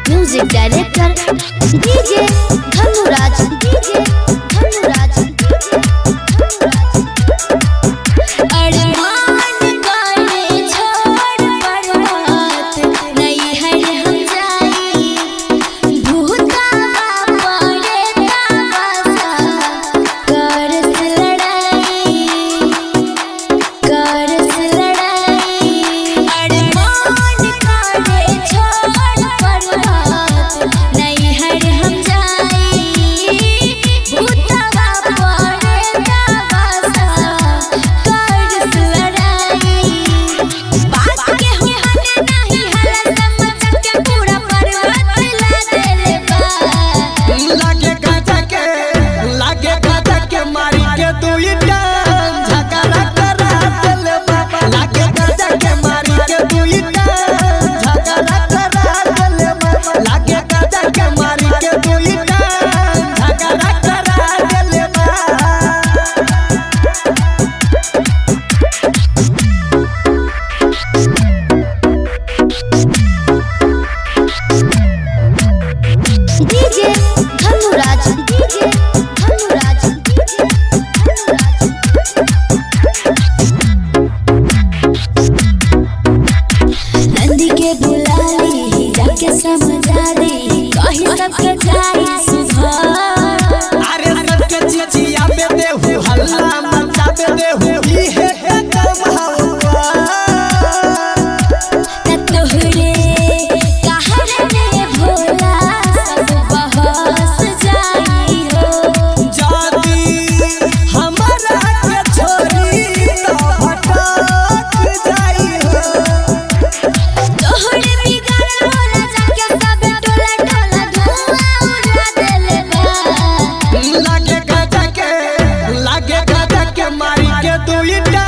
music director DJ Dhanuraj समझा दे कहीं सबके जाई सुबह अरे सबके चिचिया पे देहु हल्ला मचा पे देहु ई है कम हवा तोहरे कहने भोला सब बहस जाई हो जाती हमारा के छोरी तो भटक जाई हो तोहरे बिगड़ होला जाके सब टोला टोला धुआं उड़ा देले बा लागे गजा के मारी के तू इटा